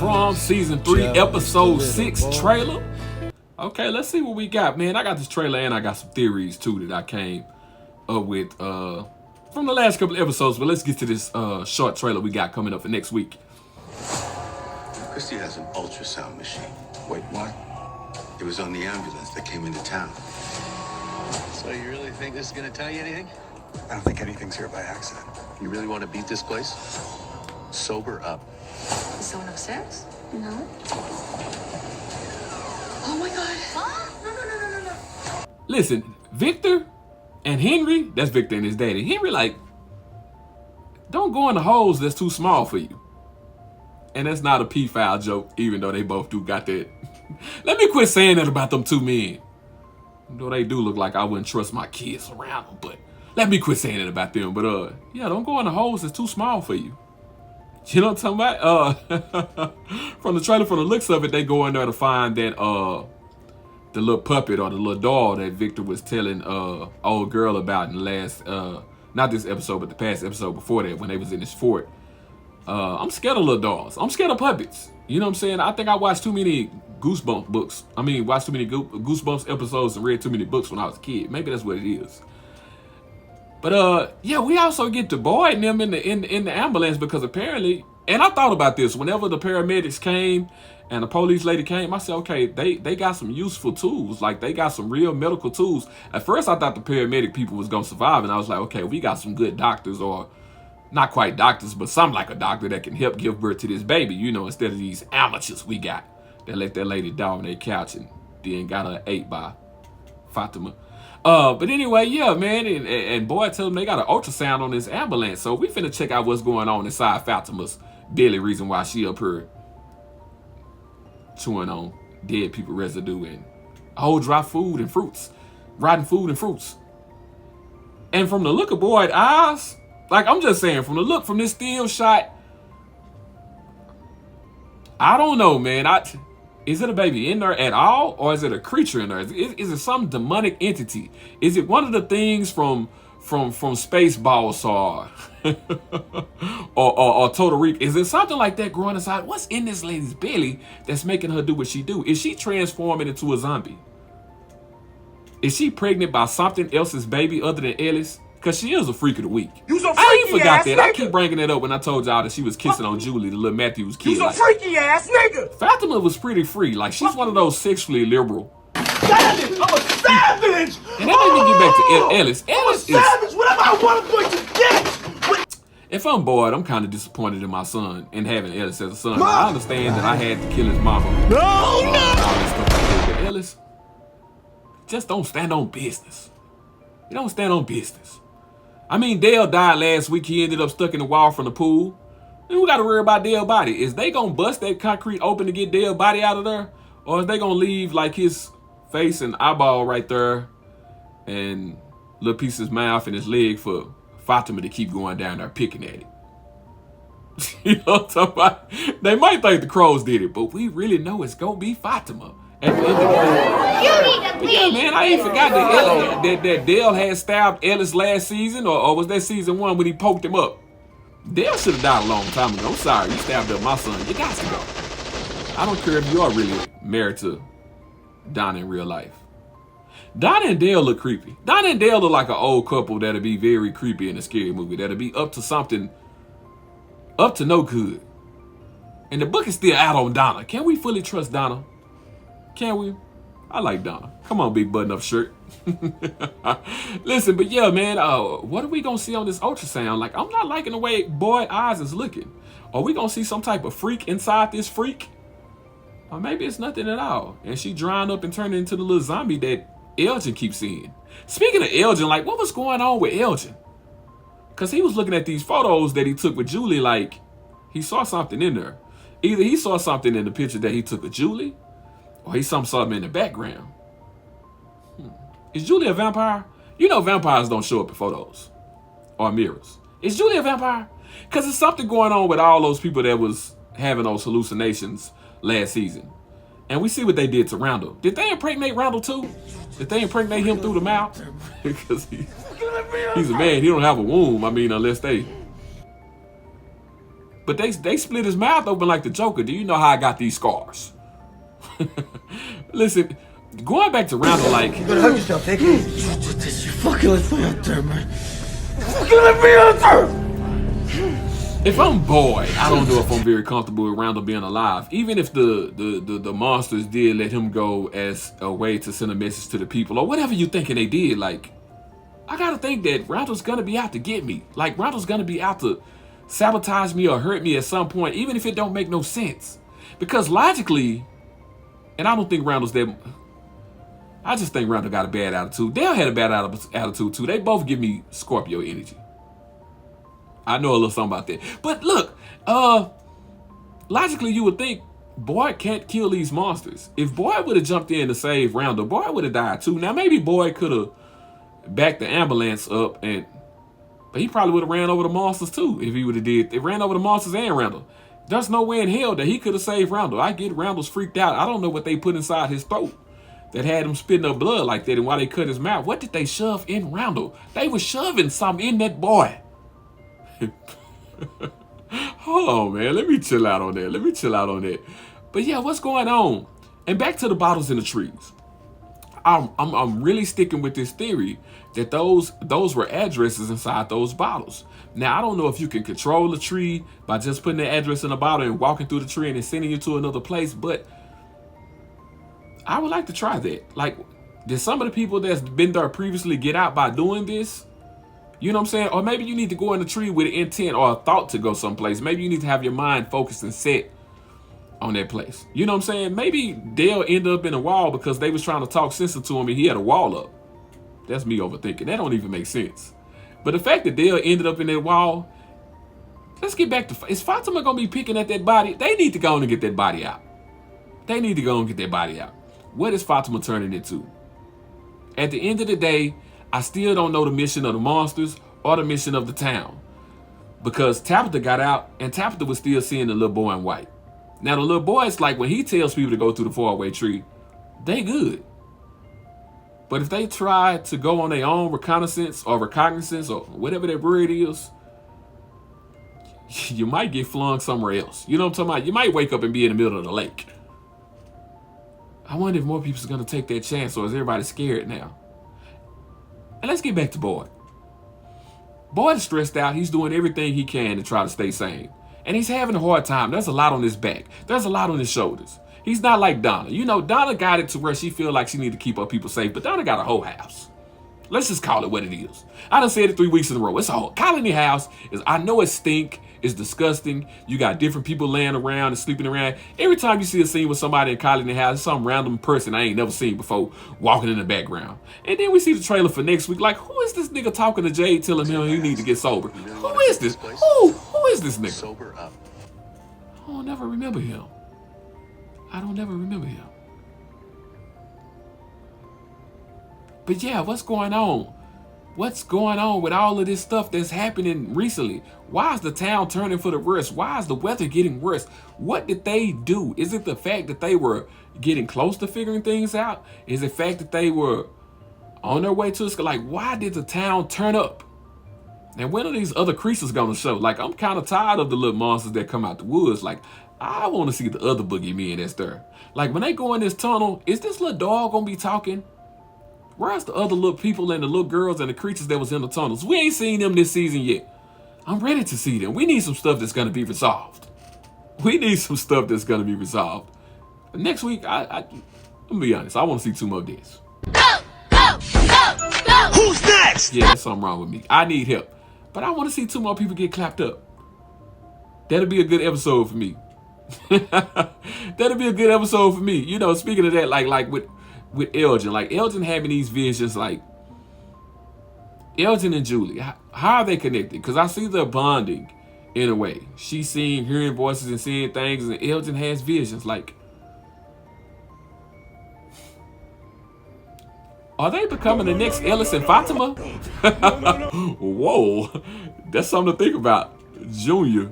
from season 3, episode 6 trailer. Okay, let's see what we got, man. I got this trailer and I got some theories too that I came up with from the last couple of episodes. But let's get to this short trailer we got coming up for next week. Christy has an ultrasound machine. Wait, what? It was on the ambulance that came into town. So you really think this is gonna tell you anything? I don't think anything's here by accident. You really want to beat this place? Sober up. Is someone upstairs? No. Oh my God. No. Listen, Victor and Henry, that's Victor and his daddy. Henry, like, don't go in the holes that's too small for you. And that's not a P-file joke, even though they both do got that. Let me quit saying that about them two men. Though they do look like I wouldn't trust my kids around them, but let me quit saying it about them. But yeah, don't go in the holes that's too small for you. You know what I'm talking about? From the trailer, from the looks of it, they go in there to find that the little puppet or the little doll that Victor was telling old girl about in the last not this episode, but the past episode before that when they was in this fort. I'm scared of little dolls. I'm scared of puppets. You know what I'm saying? I think I watched too many Goosebumps books. Watched too many Goosebumps episodes and read too many books when I was a kid. Maybe that's what it is. But yeah, we also get to Boyd and them in the ambulance because apparently, and I thought about this whenever the paramedics came and the police lady came, I said, okay, they got some useful tools. Like they got some real medical tools. At first I thought the paramedic people was gonna survive, and I was like, okay, we got some good doctors, or not quite doctors, but some like a doctor that can help give birth to this baby, you know, instead of these amateurs we got that let that lady die on their couch and then got her ate by Fatima. But anyway, yeah, man, and boy, tell them they got an ultrasound on this ambulance, so we finna check out what's going on inside Fatima's belly. Reason why she up here chewing on dead people residue and old dry food and fruits, rotten food and fruits. And from the look of Boyd's eyes, like I'm just saying, from the look from this still shot, I don't know, man. Is it a baby in there at all, or is it a creature in there? Is it some demonic entity? Is it one of the things from Spaceballs or Total Recall? Is it something like that growing inside? What's in this lady's belly that's making her do what she do? Is she transforming into a zombie? Is she pregnant by something else's baby other than Ellis? Because she is a freak of the week. I ain't forgot that. Nigga. I keep bringing it up when I told y'all that she was kissing on Julie, the little Matthew's kid. You a freaky ass nigga. Fatima was pretty free. Like, she's one of those sexually liberal. Savage! I'm a savage! And that made me get back to Ellis. Ellis is savage! Whatever I want, I'm going to get! If I'm bored, I'm kind of disappointed in my son and having Ellis as a son. I understand that I had to kill his mama. No! All this stuff like that. But Ellis, just don't stand on business. You don't stand on business. I mean, Dale died last week. He ended up stuck in the wall from the pool. And we got to worry about Dale's body. Is they going to bust that concrete open to get Dale's body out of there? Or is they going to leave like his face and eyeball right there and little piece of his mouth and his leg for Fatima to keep going down there picking at it? You know what I'm talking about? They might think the crows did it, but we really know it's going to be Fatima. At the end of the day. But yeah, man, I ain't forgot that Dale had stabbed Ellis last season, or was that season 1 when he poked him up? Dale should have died a long time ago. I'm sorry, you stabbed up my son. You got to go. I don't care if you are really married to Donna in real life. Donna and Dale look creepy. Donna and Dale look like an old couple that'll be very creepy in a scary movie. That'll be up to something, up to no good. And the book is still out on Donna. Can we fully trust Donna? Can we? I like Donna. Come on, big button-up shirt. Listen, but yeah, man, what are we going to see on this ultrasound? Like, I'm not liking the way Boyd's eyes is looking. Are we going to see some type of freak inside this freak? Or maybe it's nothing at all. And she drying up and turning into the little zombie that Elgin keeps seeing. Speaking of Elgin, like, what was going on with Elgin? Because he was looking at these photos that he took with Julie, like, he saw something in there. Either he saw something in the picture that he took of Julie, or he saw something in the background. Is Julie a vampire? You know vampires don't show up in photos or mirrors. Is Julie a vampire? Because there's something going on with all those people that was having those hallucinations last season. And we see what they did to Randall. Did they impregnate Randall too? Did they impregnate him through the mouth? Because he's a man. He don't have a womb. I mean, unless they... But they split his mouth open like the Joker. Do you know how I got these scars? Listen, going back to Randall, like, You better hug yourself, take it easy. You fucking let me out there, man. Fucking let me out there! if I'm Boyd, I don't know if I'm very comfortable with Randall being alive. Even if the monsters did let him go as a way to send a message to the people, or whatever you thinking they did, like, I gotta think that Randall's gonna be out to get me. Like, Randall's gonna be out to sabotage me or hurt me at some point, even if it don't make no sense. Because logically, and I don't think Randall's that. I just think Randall got a bad attitude. Dale had a bad attitude too. They both give me Scorpio energy. I know a little something about that. But look, logically you would think Boyd can't kill these monsters. If Boyd would have jumped in to save Randall, Boyd would have died too. Now maybe Boyd could have backed the ambulance up, but he probably would have ran over the monsters too if he would have did. They ran over the monsters and Randall. There's no way in hell that he could have saved Randall. I get Randall's freaked out. I don't know what they put inside his throat that had him spitting up blood like that, and why they cut his mouth. What did they shove in Randall? They were shoving something in that boy. Hold on, man. Let me chill out on that. But yeah, what's going on? And back to the bottles in the trees. I'm really sticking with this theory that those were addresses inside those bottles. Now, I don't know if you can control the tree by just putting the address in a bottle and walking through the tree and then sending you to another place, but I would like to try that. Like, did some of the people that's been there previously get out by doing this? You know what I'm saying? Or maybe you need to go in the tree with an intent or a thought to go someplace. Maybe you need to have your mind focused and set on that place. You know what I'm saying? Maybe Dale ended up in a wall because they was trying to talk sense to him and he had a wall up. That's me overthinking. That don't even make sense. But the fact that Dale ended up in that wall, let's get back to, is Fatima going to be picking at that body? They need to go on and get that body out. They need to go and get that body out. What is Fatima turning into? At the end of the day, I still don't know the mission of the monsters or the mission of the town. Because Tabitha got out and Tabitha was still seeing the little boy in white. Now the little boy is like, when he tells people to go through the faraway tree, they good. But if they try to go on their own reconnaissance or recognizance or whatever that word is, you might get flung somewhere else. You know what I'm talking about? You might wake up and be in the middle of the lake. I wonder if more people are going to take that chance, or is everybody scared now? And let's get back to Boyd. Boyd is stressed out. He's doing everything he can to try to stay sane. And he's having a hard time. There's a lot on his back. There's a lot on his shoulders. He's not like Donna. You know, Donna got it to where she feel like she need to keep her people safe, but Donna got a whole house. Let's just call it what it is. I done said it 3 weeks in a row. It's a whole colony house. I know it stink. It's disgusting. You got different people laying around and sleeping around. Every time you see a scene with somebody in colony house, some random person I ain't never seen before walking in the background. And then we see the trailer for next week. Like, who is this nigga talking to Jade telling him he need to get sober? Who is this? Who is this nigga? Sober up. I don't never remember him. But yeah, what's going on? What's going on with all of this stuff that's happening recently? Why is the town turning for the worse? Why is the weather getting worse? What did they do? Is it the fact that they were getting close to figuring things out? Is it the fact that they were on their way to us? Like, why did the town turn up? And when are these other creatures gonna show? Like, I'm kind of tired of the little monsters that come out the woods. Like, I want to see the other boogeyman that's there. Like, when they go in this tunnel, is this little dog gonna be talking? Where's the other little people and the little girls and the creatures that was in the tunnels? We ain't seen them this season yet. I'm ready to see them. We need some stuff that's gonna be resolved. Next week, I'm gonna be honest, I want to see 2 more deaths. Who's next? Yeah, there's something wrong with me. I need help. But I want to see 2 more people get clapped up. That'll be a good episode for me. You know, speaking of that, like with Elgin. Like, Elgin having these visions, like, Elgin and Julie, how are they connected? Because I see they're bonding in a way. She's seeing, hearing voices and seeing things, and Elgin has visions. Like, are they becoming the next Ellis and Fatima? Whoa, that's something to think about. Junior